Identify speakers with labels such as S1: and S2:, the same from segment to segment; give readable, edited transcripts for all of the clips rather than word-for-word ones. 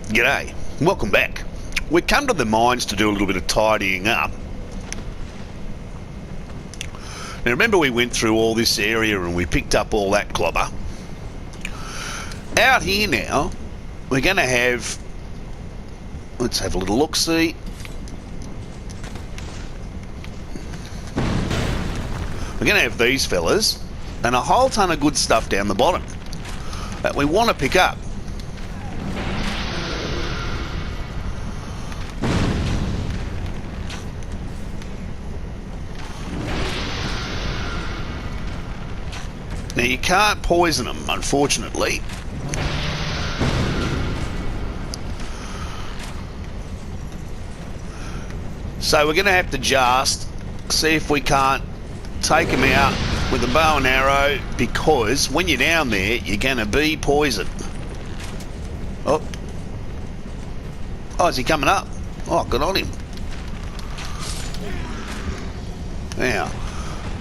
S1: G'day, welcome back. We come to the mines to do a little bit of tidying up. Now remember we went through all this area and we picked up all that clobber. Out here now, we're going to have, let's have a little look-see. We're going to have these fellas and a whole ton of good stuff down the bottom that we want to pick up. Now you can't poison them, unfortunately. So we're going to have to just see if we can't take them out with a bow and arrow, because when you're down there, you're going to be poisoned. Oh, is he coming up? Oh, good on him. Now,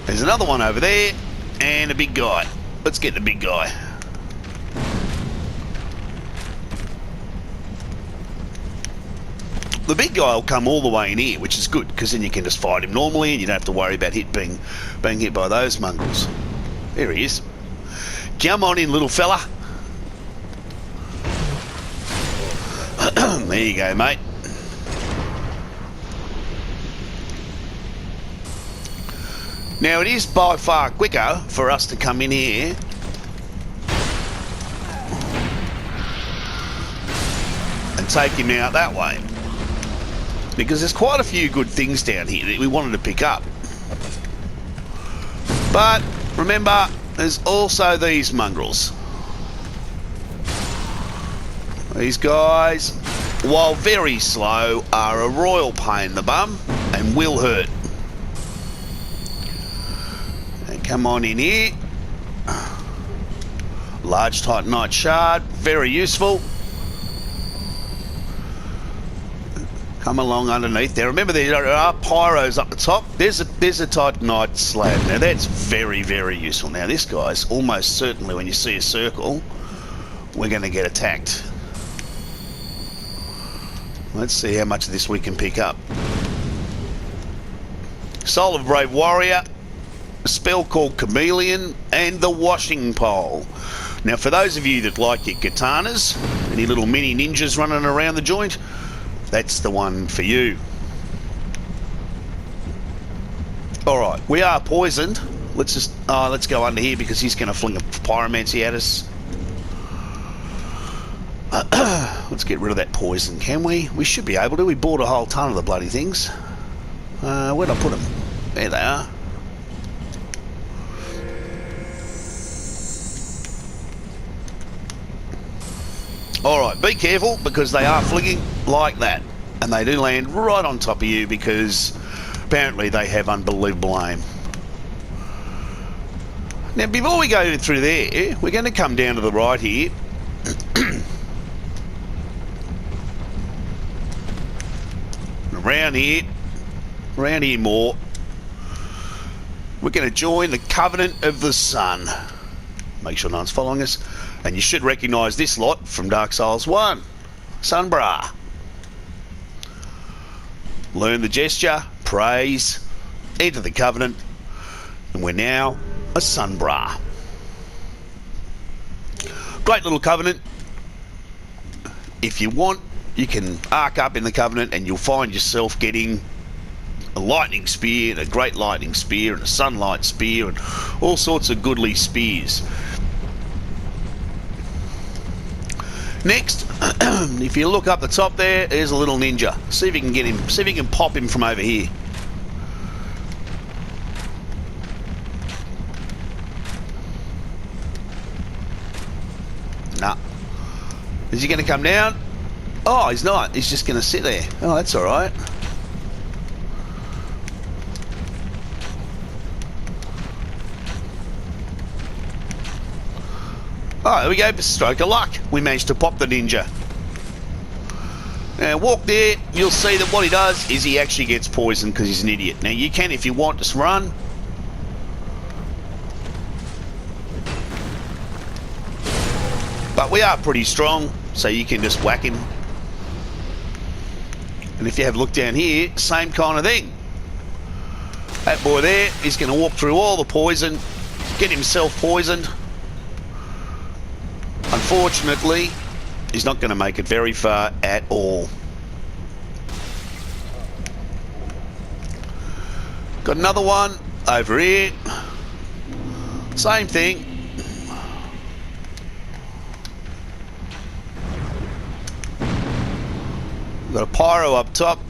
S1: there's another one over there. And a big guy. Let's get the big guy. The big guy will come all the way in here, which is good, because then you can just fight him normally and you don't have to worry about being hit by those mongrels. There he is. Come on in, little fella. There you go, mate. Now it is by far quicker for us to come in here and take him out that way, because there's quite a few good things down here that we wanted to pick up. But remember, there's also these mongrels. These guys, while very slow, are a royal pain in the bum and will hurt. Come on in here. Large titanite shard, very useful. Come along underneath there. Remember, there are pyros up the top. There's a titanite slab. Now that's very, very useful. Now this guy's almost certainly, when you see a circle, we're going to get attacked. Let's see how much of this we can pick up. Soul of Brave Warrior. A spell called Chameleon, and the Washing Pole. Now for those of you that like your katanas, any little mini ninjas running around the joint, that's the one for you. Alright, we are poisoned. Let's go under here, because he's going to fling a pyromancy at us. Let's get rid of that poison, can we? We should be able to. We bought a whole ton of the bloody things. Where'd I put them? There they are. Alright, be careful, because they are flinging like that. And they do land right on top of you, because apparently they have unbelievable aim. Now, before we go through there, we're going to come down to the right here. Around here more. We're going to join the Covenant of the Sun. Make sure no one's following us. And you should recognise this lot from Dark Souls 1. Sunbra. Learn the gesture, praise, enter the Covenant, and we're now a Sunbra. Great little Covenant. If you want, you can arc up in the Covenant and you'll find yourself getting a lightning spear, and a great lightning spear, and a sunlight spear, and all sorts of goodly spears. Next, if you look up the top there's a little ninja. See if you can get him, see if you can pop him from over here. Nah. Is he going to come down? Oh, he's not. He's just going to sit there. Oh, that's alright. Oh, there we go, stroke of luck. We managed to pop the ninja. Now walk there, you'll see that what he does is he actually gets poisoned because he's an idiot. Now you can, if you want, just run. But we are pretty strong, so you can just whack him. And if you have a look down here, same kind of thing. That boy there is going to walk through all the poison, get himself poisoned. Unfortunately, he's not going to make it very far at all. Got another one over here. Same thing. Got a pyro up top.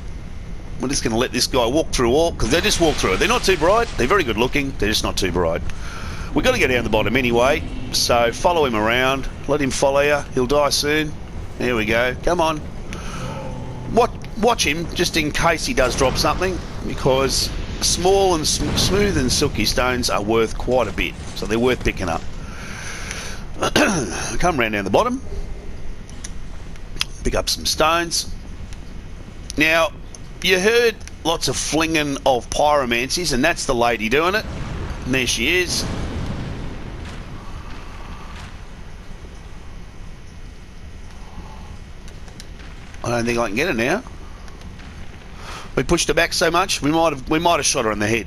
S1: We're just going to let this guy walk through all, because they just walk through it. They're not too bright. They're very good looking. They're just not too bright. We've got to get down the bottom anyway, so follow him around. Let him follow you. He'll die soon. There we go. Come on. Watch him, just in case he does drop something, because small and smooth and silky stones are worth quite a bit, so they're worth picking up. Come round down the bottom. Pick up some stones. Now, you heard lots of flinging of pyromancies, and that's the lady doing it. And there she is. I don't think I can get her now. We pushed her back so much, we might have shot her in the head.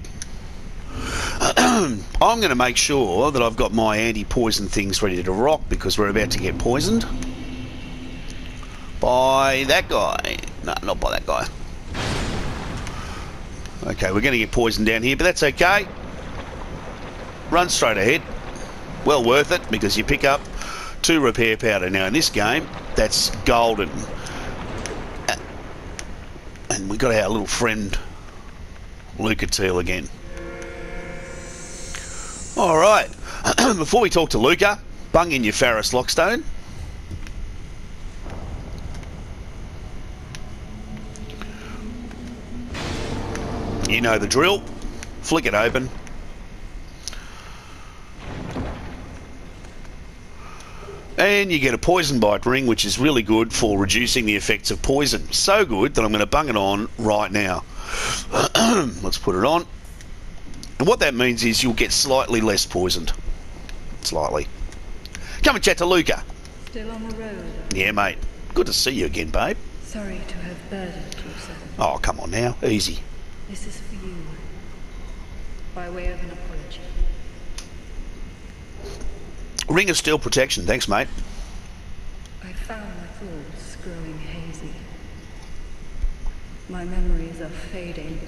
S1: I'm going to make sure that I've got my anti-poison things ready to rock, because we're about to get poisoned by that guy. No, not by that guy. Okay, we're going to get poisoned down here, but that's okay. Run straight ahead. Well worth it, because you pick up 2 repair powder. Now in this game, that's golden. And we got our little friend Luca Teal again. Alright, before we talk to Luca, bung in your Ferrous Lockstone. You know the drill. Flick it open. And you get a poison bite ring, which is really good for reducing the effects of poison. So good that I'm going to bung it on right now. Let's put it on. And what that means is you'll get slightly less poisoned. Slightly. Come and chat to Luca.
S2: Still on the road?
S1: Yeah, mate. Good to see you again, babe.
S2: Sorry to have burdened you so.
S1: Oh, come on now. Easy.
S2: This is for you. By way of an apology.
S1: Ring of Steel protection. Thanks, mate.
S2: I found my thoughts growing hazy. My memories are fading.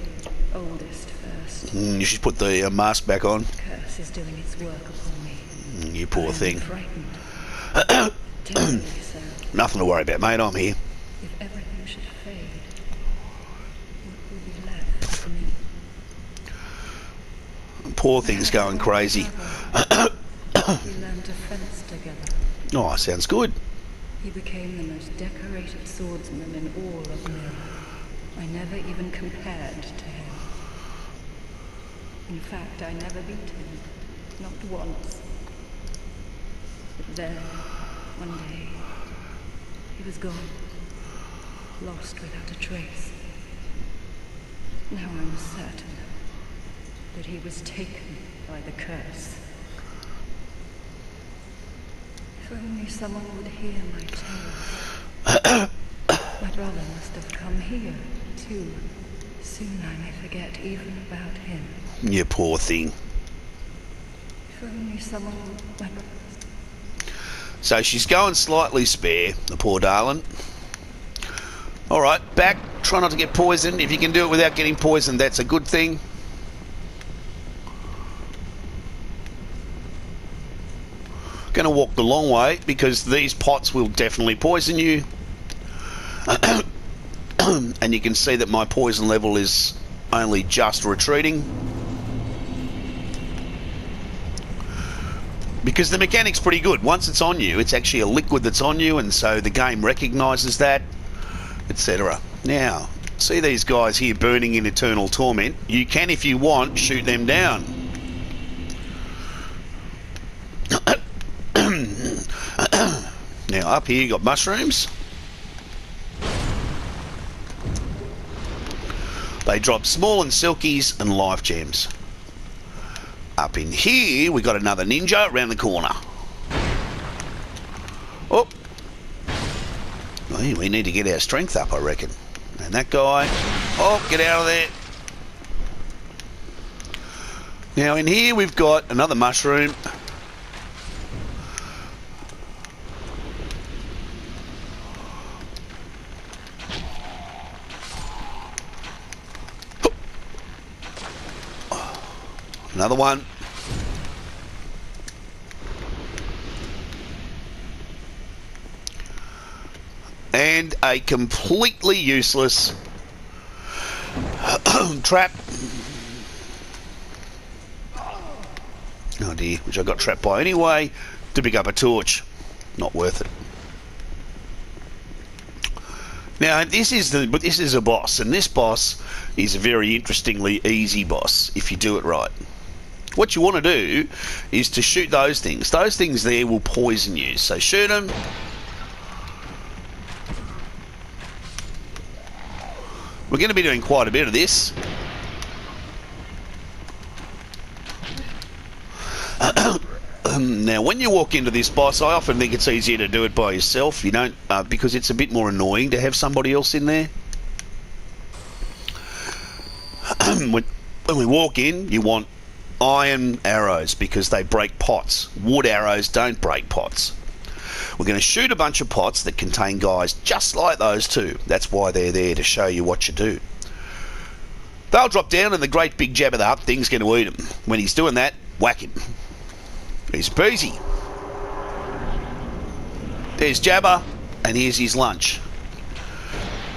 S2: Oldest first.
S1: You should put the mask back on.
S2: Curse is doing its work upon me.
S1: You poor thing.
S2: Frightened. Terribly so.
S1: Nothing to worry about, mate. I'm here.
S2: If everything should fade, what will be left for me?
S1: Poor thing's going crazy.
S2: We learned to fence together.
S1: Oh, sounds good.
S2: He became the most decorated swordsman in all of Mill. I never even compared to him. In fact, I never beat him. Not once. But then, one day, he was gone. Lost without a trace. Now I'm certain that he was taken by the curse. If only someone would hear my tale. My brother must have come here, too. Soon I may forget even about him.
S1: You poor thing.
S2: If only someone would...
S1: So she's going slightly spare, the poor darling. Alright, back. Try not to get poisoned. If you can do it without getting poisoned, that's a good thing. Going to walk the long way, because these pots will definitely poison you. And you can see that my poison level is only just retreating. Because the mechanic's pretty good. Once it's on you, it's actually a liquid that's on you, and so the game recognises that, etc. Now, see these guys here burning in eternal torment? You can, if you want, shoot them down. Now, up here you got mushrooms. They drop small and silkies and life gems. Up in here, we got another ninja around the corner. Oh. Well, we need to get our strength up, I reckon. And that guy. Oh, get out of there. Now in here we've got another mushroom. Another one. And a completely useless trap. Oh dear, which I got trapped by anyway, to pick up a torch. Not worth it. Now this is a boss, and this boss is a very interestingly easy boss if you do it right. What you want to do is to shoot those things. Those things there will poison you, so shoot them. We're going to be doing quite a bit of this. Now, when you walk into this boss, I often think it's easier to do it by yourself. You don't, because it's a bit more annoying to have somebody else in there. When we walk in, you want iron arrows because they break pots. Wood arrows don't break pots. We're going to shoot a bunch of pots that contain guys just like those two. That's why they're there, to show you what you do. They'll drop down and the great big Jabba the Hutt thing's going to eat them. When he's doing that, whack him. He's peasy. There's Jabba, and here's his lunch.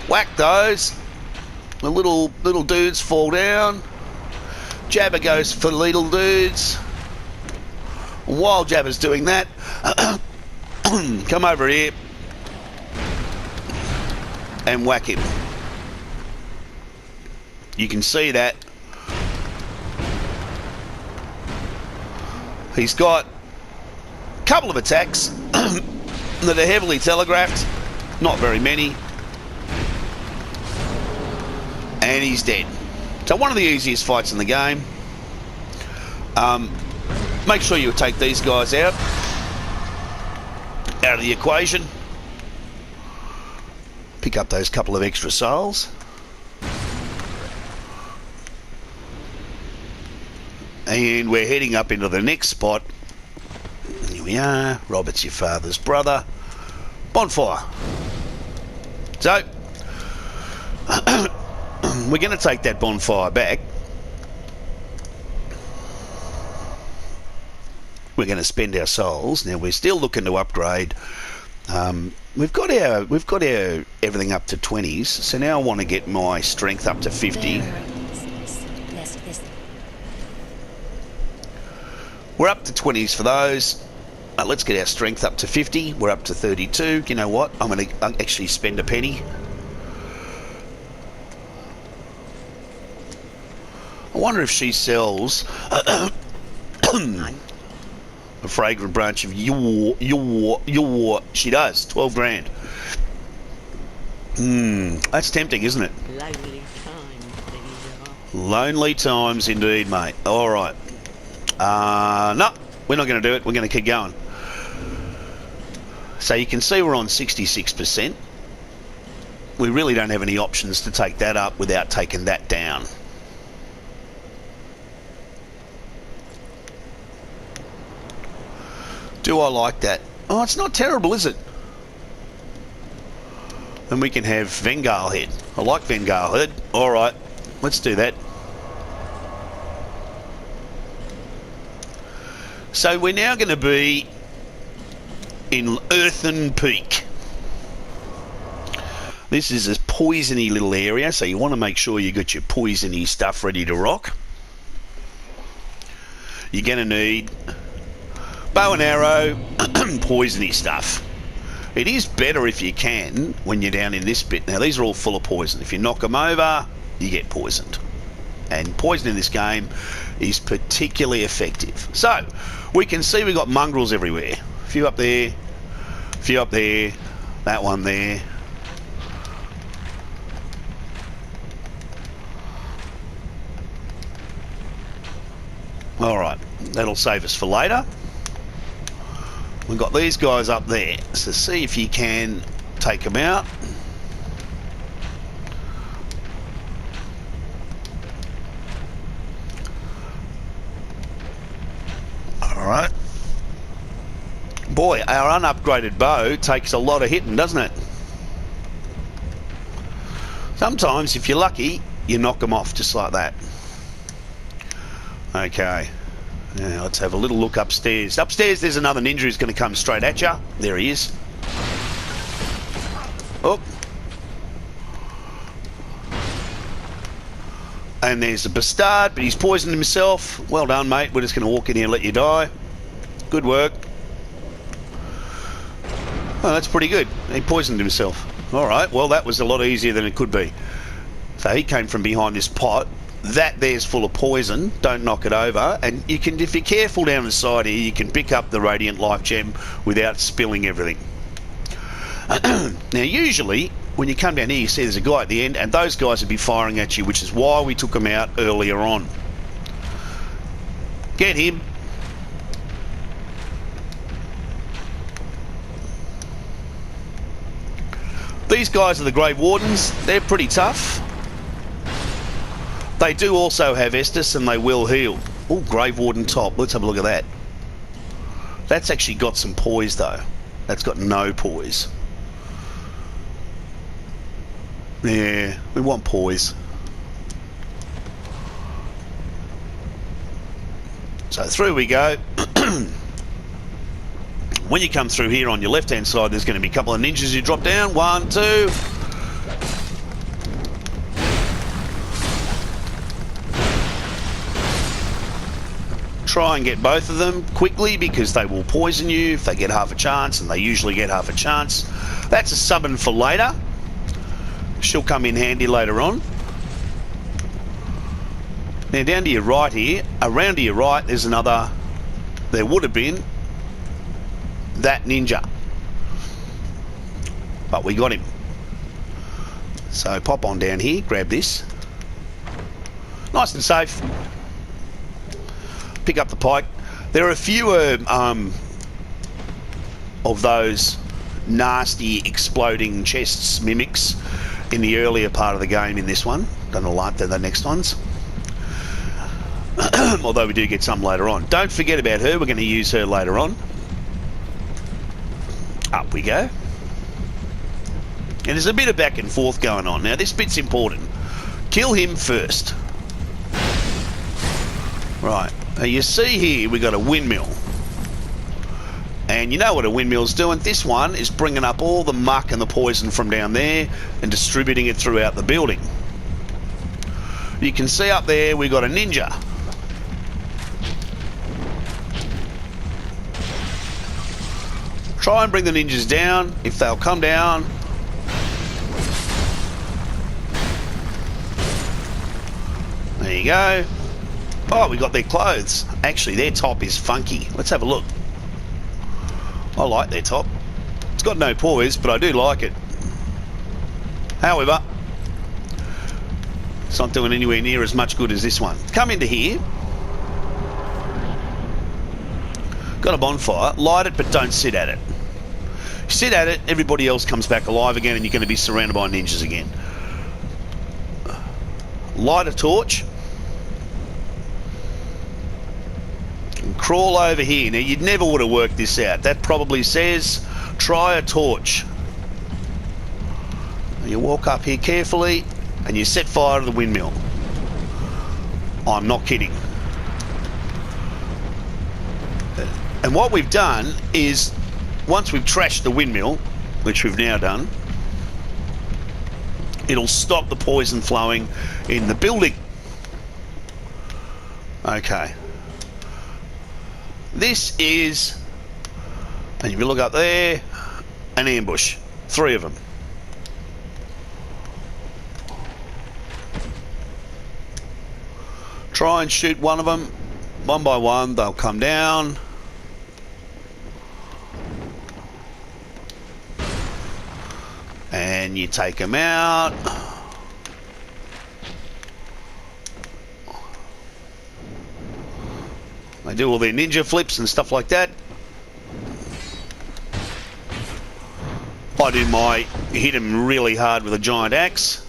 S1: Whack those. The little dudes fall down. Jabba goes for the little dudes. While Jabba's doing that, come over here and whack him. You can see that. He's got a couple of attacks that are heavily telegraphed. Not very many. And he's dead. So one of the easiest fights in the game. Make sure you take these guys out of the equation. Pick up those couple of extra souls. And we're heading up into the next spot. Here we are. Robert's your father's brother. Bonfire. So, we're going to take that bonfire back. We're going to spend our souls. Now we're still looking to upgrade. We've got our everything up to 20s. So now I want to get my strength up to 50. We're up to 20s for those. Let's get our strength up to 50. We're up to 32. You know what? I'm going to actually spend a penny. I wonder if she sells a fragrant branch of your. She does. 12 grand. That's tempting, isn't it?
S3: Lonely times, these are.
S1: Lonely times indeed, mate. All right. No, we're not going to do it. We're going to keep going. So you can see we're on 66%. We really don't have any options to take that up without taking that down. Do I like that? Oh, it's not terrible, is it? And we can have Vengal head. I like Vengal head. All right, let's do that. So we're now going to be in Earthen Peak. This is a poisony little area, so you want to make sure you got your poisony stuff ready to rock. You're going to need bow and arrow, poisony stuff. It is better if you can when you're down in this bit. Now these are all full of poison. If you knock them over, you get poisoned. And poison in this game is particularly effective. So we can see we've got mongrels everywhere. A few up there, a few up there, that one there. Alright, that'll save us for later. We've got these guys up there, so see if you can take them out. Alright. Boy, our unupgraded bow takes a lot of hitting, doesn't it? Sometimes, if you're lucky, you knock them off just like that. Okay. Now, let's have a little look upstairs. Upstairs, there's another ninja who's going to come straight at you. There he is. Oh. And there's a bastard, but he's poisoned himself. Well done, mate. We're just going to walk in here and let you die. Good work. Oh, that's pretty good. He poisoned himself. All right, well, that was a lot easier than it could be. So he came from behind this pot. That there's full of poison. Don't knock it over. And you can, if you're careful down the side here, you can pick up the Radiant Life Gem without spilling everything. Now, usually, when you come down here, you see there's a guy at the end, and those guys would be firing at you, which is why we took them out earlier on. Get him. These guys are the Grave Wardens. They're pretty tough. They do also have Estus, and they will heal. Oh, Grave Warden top. Let's have a look at that. That's actually got some poise, though. That's got no poise. Yeah, we want poise. So through we go. When you come through here on your left-hand side, there's going to be a couple of ninjas you drop down. 1, 2. Try and get both of them quickly because they will poison you if they get half a chance, and they usually get half a chance. That's a summon for later. She'll come in handy later on. Now down to your right here, around to your right, there's another, there would have been, that ninja. But we got him. So pop on down here, grab this. Nice and safe. Pick up the pike. There are fewer of those nasty exploding chests mimics in the earlier part of the game in this one. Don't know like the next ones. Although we do get some later on. Don't forget about her. We're going to use her later on. Up we go. And there's a bit of back and forth going on. Now this bit's important. Kill him first. Right. Now you see here we got a windmill. And you know what a windmill's doing? This one is bringing up all the muck and the poison from down there and distributing it throughout the building. You can see up there we got a ninja. Try and bring the ninjas down if they'll come down. There you go. Oh, we got their clothes. Actually, their top is funky. Let's have a look. I like their top. It's got no poise, but I do like it. However, it's not doing anywhere near as much good as this one. Come into here. Got a bonfire. Light it, but don't sit at it. Sit at it, everybody else comes back alive again, and you're going to be surrounded by ninjas again. Light a torch. And crawl over here. Now, you'd never would have worked this out. That probably says, try a torch. You walk up here carefully, and you set fire to the windmill. I'm not kidding. And what we've done is, once we've trashed the windmill, which we've now done, it'll stop the poison flowing in the building. Okay. This is, and if you look up there, an ambush. 3 of them. Try and shoot one of them. One by one, they'll come down. And you take them out. They do all their ninja flips and stuff like that. I do my hit him really hard with a giant axe.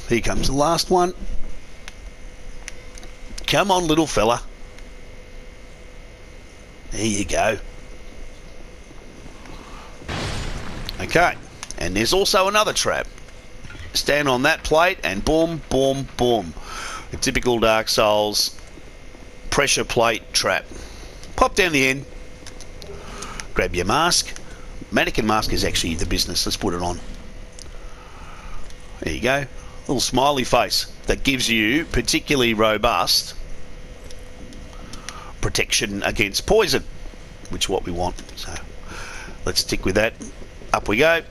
S1: Here comes the last one. Come on, little fella. There you go. Okay, and there's also another trap. Stand on that plate and boom, boom, boom. A typical Dark Souls pressure plate trap. Pop down the end. Grab your mask. Mannequin mask is actually the business. Let's put it on. There you go. Little smiley face that gives you particularly robust protection against poison, which is what we want. So let's stick with that. Up we go.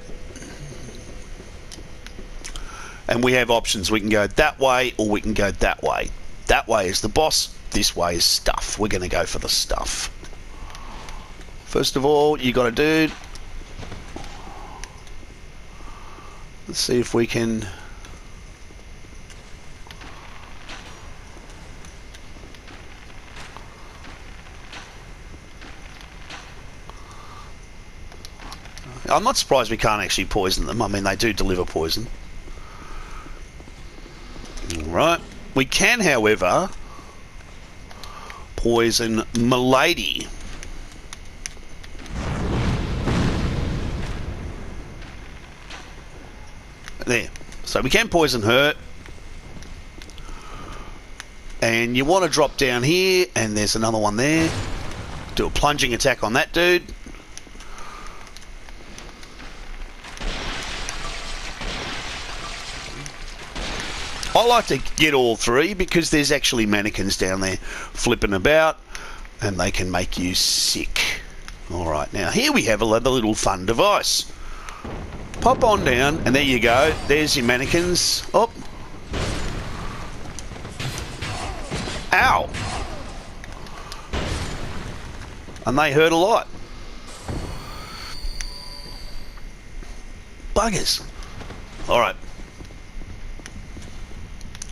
S1: And we have options. We can go that way or we can go that way. That way is the boss. This way is stuff. We're going to go for the stuff. First of all, you got a dude. Let's see if we can... I'm not surprised we can't actually poison them. I mean, they do deliver poison. Right. We can, however, poison Milady. There. So we can poison her. And you want to drop down here, and there's another one there. Do a plunging attack on that dude. I like to get all three because there's actually mannequins down there flipping about and they can make you sick. Alright, now here we have another little fun device. Pop on down and there you go. There's your mannequins. Oh. Ow. And they hurt a lot. Buggers. Alright.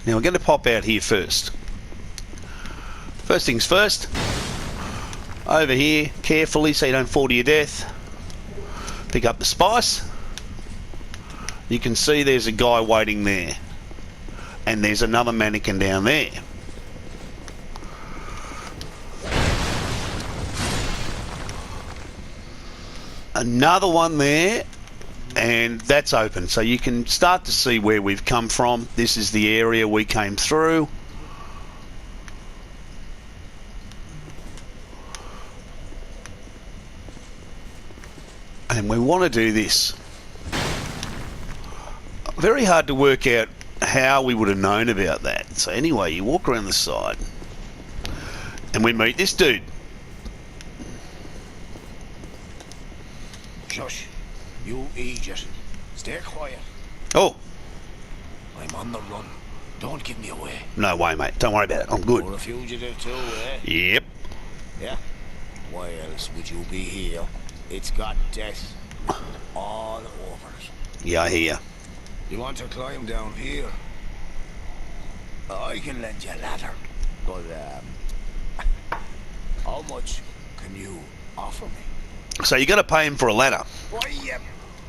S1: Now we're going to pop out here first. First things first. Over here, carefully so you don't fall to your death. Pick up the spice. You can see there's a guy waiting there. And there's another mannequin down there. Another one there. And that's open, so you can start to see where we've come from. This is the area we came through. And we want to do this. Very hard to work out how we would have known about that. So anyway, you walk around the side and we meet this dude.
S4: Shush. You idiot. Stay quiet.
S1: Oh.
S4: I'm on the run. Don't give me away.
S1: No way, mate. Don't worry about it. I'm good.
S4: You're a fugitive too, eh?
S1: Yep.
S4: Yeah? Why else would you be here? It's got death all over it.
S1: Yeah, I hear you.
S4: You want to climb down here? I can lend you a ladder. But, how much can you offer me?
S1: So you got to pay him for a ladder.
S4: Why,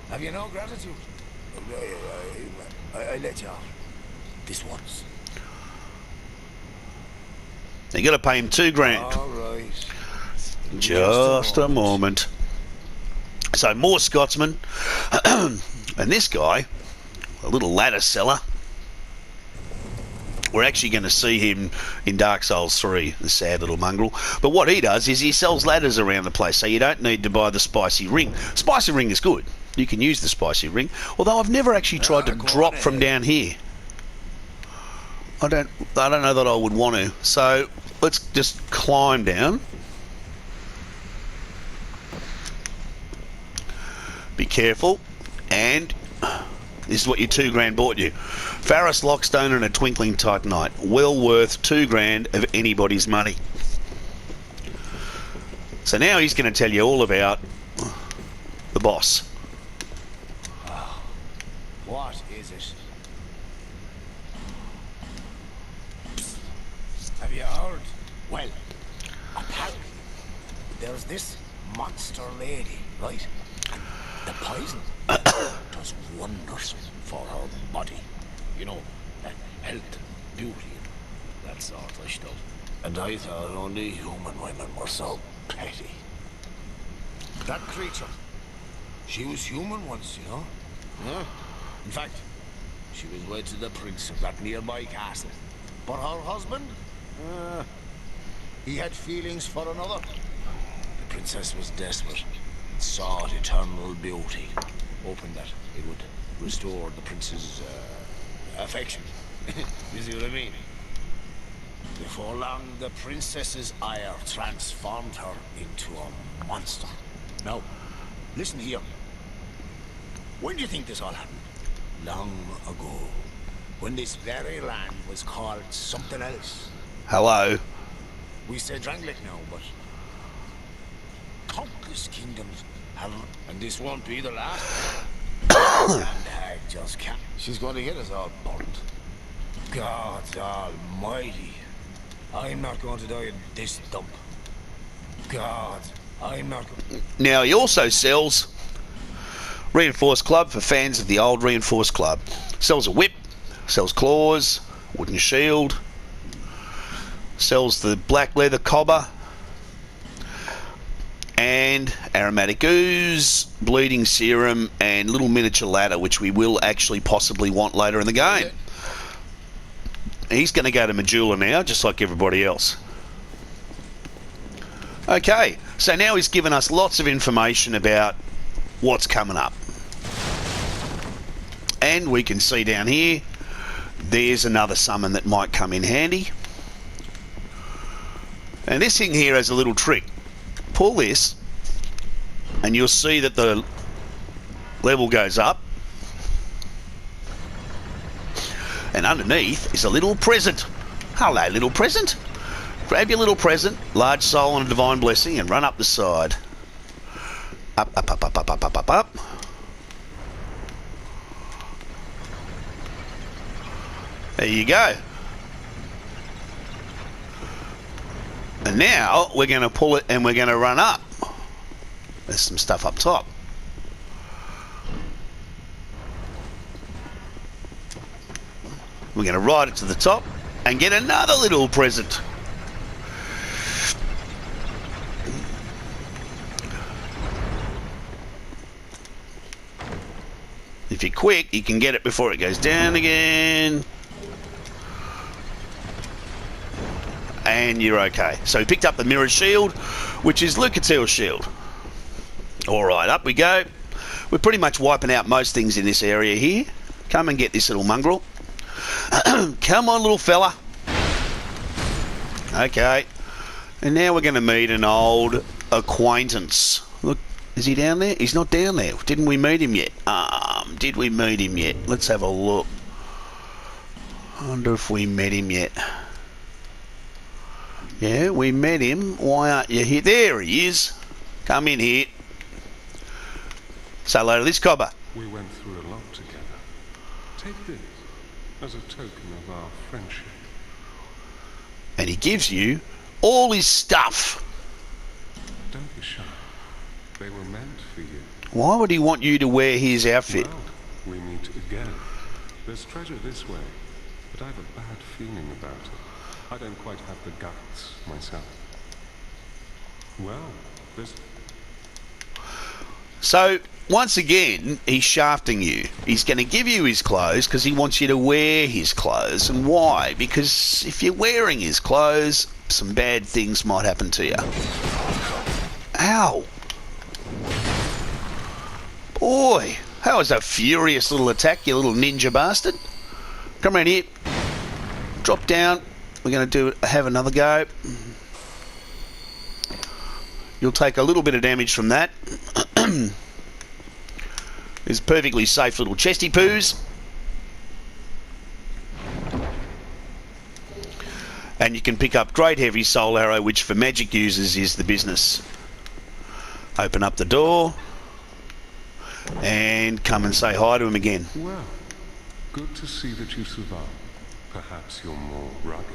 S4: have you no gratitude? I let you off. This once.
S1: You got to pay him $2,000.
S4: All right.
S1: Just a moment. So more Scotsmen. And this guy, a little ladder seller. We're actually going to see him in Dark Souls 3, the sad little mongrel. But what he does is he sells ladders around the place, so you don't need to buy the spicy ring. Spicy ring is good. You can use the spicy ring, although I've never actually tried to drop from down here. I don't know that I would want to. So let's just climb down. Be careful, and this is what your $2,000 bought you. Pharos Lockstone and a Twinkling Titanite. Well worth $2,000 of anybody's money. So now he's going to tell you all about the boss.
S4: What is it? Have you heard? Well, apparently there's this monster lady, right? And the poison does wonders for her body. You know, health and beauty and that sort of stuff. And I thought only human women were so petty. That creature, she was human once, you know? Yeah. In fact, she was wed to the prince of that nearby castle. But her husband? He had feelings for another. The princess was desperate and sought eternal beauty, hoping that it would restore the prince's affection. You see what I mean? Before long, the princess's ire transformed her into a monster. Now, listen here. When do you think this all happened? Long ago, when this very land was called something else.
S1: Hello.
S4: We say Drangleic now, but countless kingdoms have, and this won't be the last. And I just can't. She's going to get us all burnt. God almighty. I'm not going to die in this dump. God, I'm not going.
S1: Now, he also sells Reinforced Club for fans of the old Reinforced Club. Sells a whip, sells claws, wooden shield, sells the black leather cobber, and aromatic ooze, bleeding serum, and little miniature ladder, which we will actually possibly want later in the game. He's going to go to Majula now, just like everybody else. Okay, so now he's given us lots of information about what's coming up. And we can see down here, there's another summon that might come in handy. And this thing here has a little trick. Pull this, and you'll see that the level goes up. And underneath is a little present. Hello, little present. Grab your little present, large soul and a divine blessing, and run up the side. Up, up, up, up, up, up, up, up, up. There you go. And now we're going to pull it and we're going to run up. There's some stuff up top. We're going to ride it to the top and get another little present. If you're quick, you can get it before it goes down again. And you're okay. So we picked up the mirror shield, which is Lucatel's shield. Alright, up we go. We're pretty much wiping out most things in this area here. Come and get this little mongrel. Come on, little fella. Okay. And now we're going to meet an old acquaintance. Look, is he down there? He's not down there. Didn't we meet him yet? Did we meet him yet? Let's have a look. I wonder if we met him yet. Yeah, we met him. Why aren't you here? There he is. Come in here. Say hello to this cobber.
S5: We went through a lot together. Take this as a token of our friendship.
S1: And he gives you all his stuff.
S5: Don't be shy. They were meant for you.
S1: Why would he want you to wear his outfit?
S5: Well, we meet again. There's treasure this way, but I have a bad feeling about it. I don't quite have the guts myself. Well, there's...
S1: So, once again, he's shafting you. He's going to give you his clothes because he wants you to wear his clothes. And why? Because if you're wearing his clothes, some bad things might happen to you. Ow! Boy, that was a furious little attack, you little ninja bastard. Come around here. Drop down. We're going to have another go. You'll take a little bit of damage from that. There's perfectly safe little chesty poos. And you can pick up Great Heavy Soul Arrow, which for magic users is the business. Open up the door. And come and say hi to him again.
S5: Well, good to see that you survived. Perhaps you're more rugged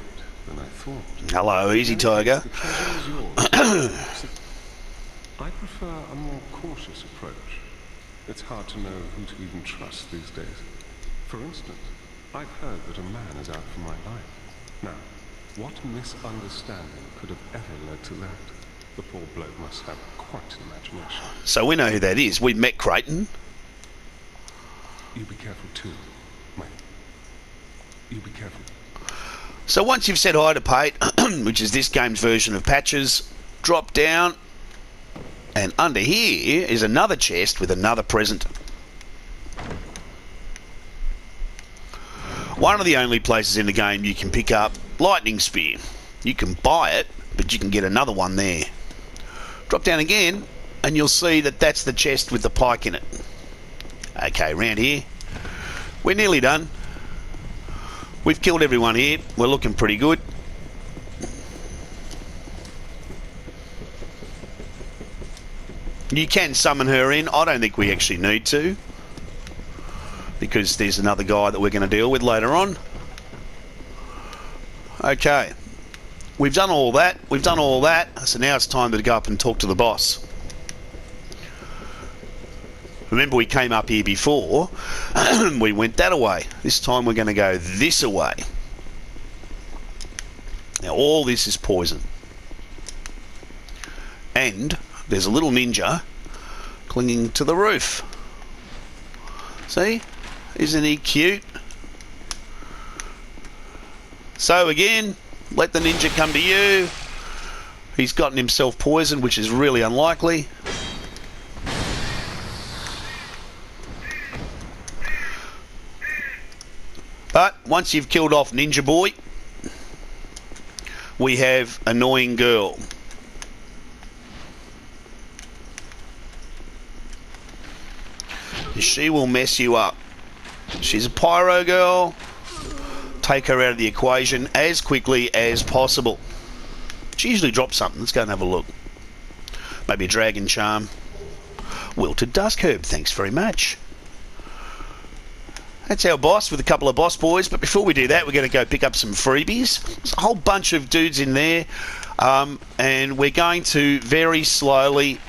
S5: than I thought.
S1: Hello, easy tiger.
S5: The treasure is yours. I prefer a more cautious approach. It's hard to know who to even trust these days. For instance, I've heard that a man is out for my life. Now, what misunderstanding could have ever led to that? The poor bloke must have quite an imagination.
S1: So we know who that is. We met Creighton.
S5: You be careful too, mate. You be careful.
S1: So once you've said hi to Pate, which is this game's version of Patches, drop down, and under here is another chest with another present. One of the only places in the game you can pick up Lightning Spear. You can buy it, but you can get another one there. Drop down again, and you'll see that that's the chest with the pike in it. Okay, round here. We're nearly done. We've killed everyone here. We're looking pretty good. You can summon her in. I don't think we actually need to, because there's another guy that we're going to deal with later on. Okay. We've done all that. We've done all that. So now it's time to go up and talk to the boss. Remember, we came up here before. We went that away. This time we're going to go this away. Now all this is poison. And there's a little ninja clinging to the roof. See? Isn't he cute? So again, let the ninja come to you. He's gotten himself poisoned, which is really unlikely. But once you've killed off Ninja Boy, we have Annoying Girl. She will mess you up. She's a pyro girl. Take her out of the equation as quickly as possible. She usually drops something. Let's go and have a look. Maybe a dragon charm. Wilted dusk herb, thanks very much. That's our boss with a couple of boss boys. But before we do that, we're going to go pick up some freebies. There's a whole bunch of dudes in there. And we're going to very slowly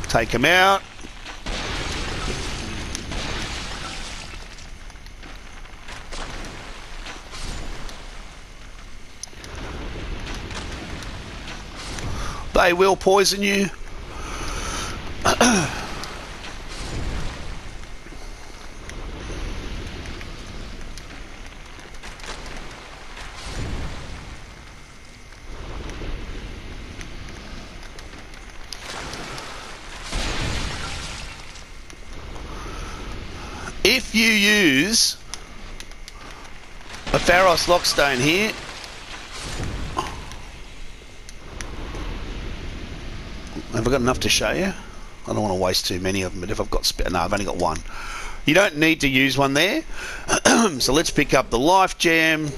S1: take them out. They will poison you. If you use a Pharos Lockstone here, have I got enough to show you? I don't want to waste too many of them, but if I've got no, I've only got one. You don't need to use one there. So let's pick up the Life Gem,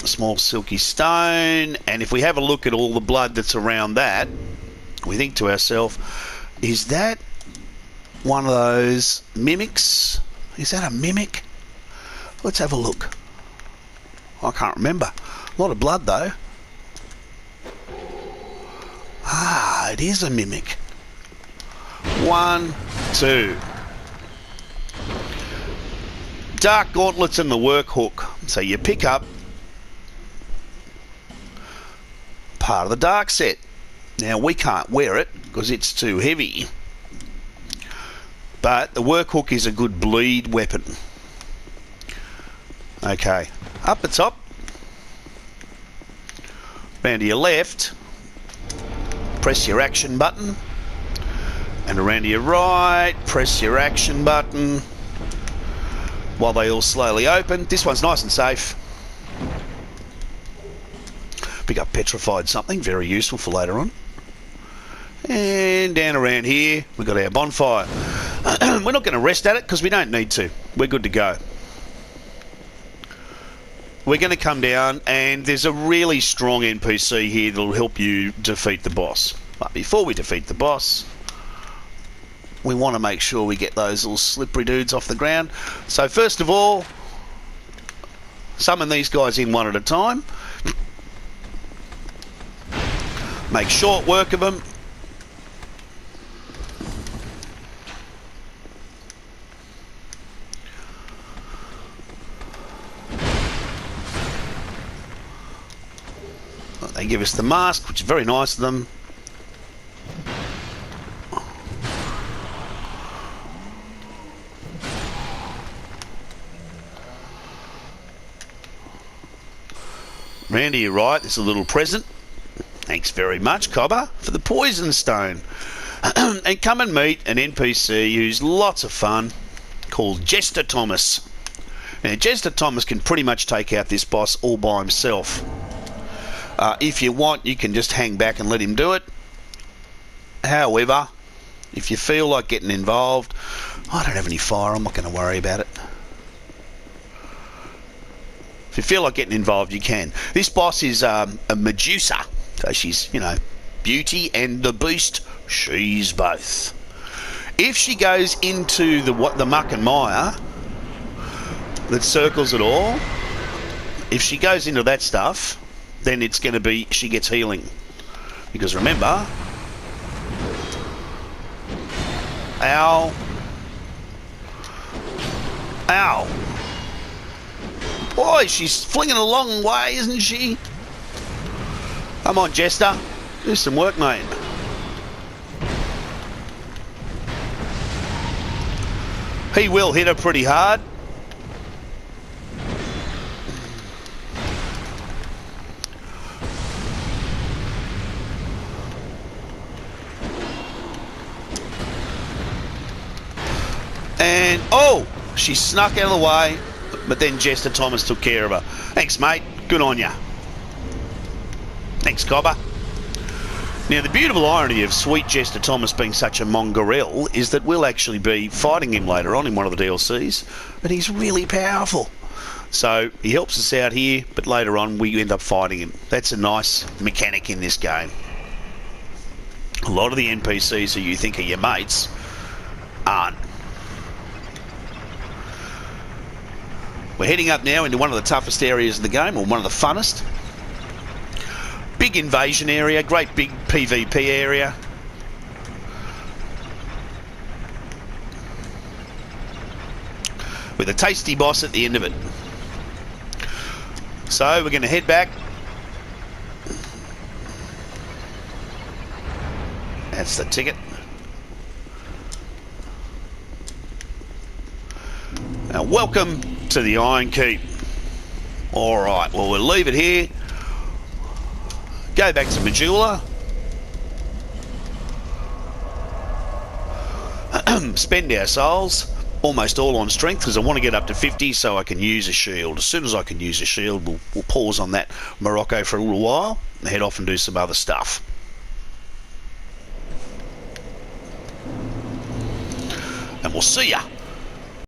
S1: a small silky stone, and if we have a look at all the blood that's around that, we think to ourselves, is that one of those mimics? Is that a mimic? Let's have a look. I can't remember. A lot of blood though. Ah, it is a mimic. 1, 2. Dark Gauntlets and the Work Hook. So you pick up part of the dark set. Now we can't wear it because it's too heavy. But the Work Hook is a good bleed weapon. Okay, up the top. Round to your left. Press your action button. And around to your right, press your action button. While they all slowly open. This one's nice and safe. Pick up petrified something, very useful for later on. And down around here, we've got our bonfire. We're not going to rest at it because we don't need to. We're good to go. We're going to come down and there's a really strong NPC here that'll help you defeat the boss. But before we defeat the boss, we want to make sure we get those little slippery dudes off the ground. So first of all, summon these guys in one at a time. Make short work of them. give us the mask, which is very nice of them. Randy, you're right. There's a little present. Thanks very much, Cobber, for the poison stone. And come and meet an NPC who's lots of fun, called Jester Thomas. Now, Jester Thomas can pretty much take out this boss all by himself. If you want, you can just hang back and let him do it. However, if you feel like getting involved, I don't have any fire, I'm not going to worry about it. If you feel like getting involved, you can. This boss is a Medusa, so she's, you know, beauty and the beast. She's both. If she goes into the muck and mire that circles it all, if she goes into that stuff, then it's going to be she gets healing. Because remember, ow, ow. Boy, she's flinging a long way, isn't she? Come on, Jester, do some work, mate. He will hit her pretty hard. And, oh, she snuck out of the way, but then Jester Thomas took care of her. Thanks, mate. Good on ya. Thanks, Cobber. Now, the beautiful irony of sweet Jester Thomas being such a mongrel is that we'll actually be fighting him later on in one of the DLCs, but he's really powerful. So he helps us out here, but later on we end up fighting him. That's a nice mechanic in this game. A lot of the NPCs who you think are your mates aren't. We're heading up now into one of the toughest areas of the game, or one of the funnest. Big invasion area, great big PvP area. With a tasty boss at the end of it. So we're going to head back. That's the ticket. Now welcome to the Iron Keep. Alright, well we'll leave it here. Go back to Majula. Spend our souls, almost all on strength, because I want to get up to 50 so I can use a shield. As soon as I can use a shield, we'll pause on that Morocco for a little while and head off and do some other stuff. And we'll see ya.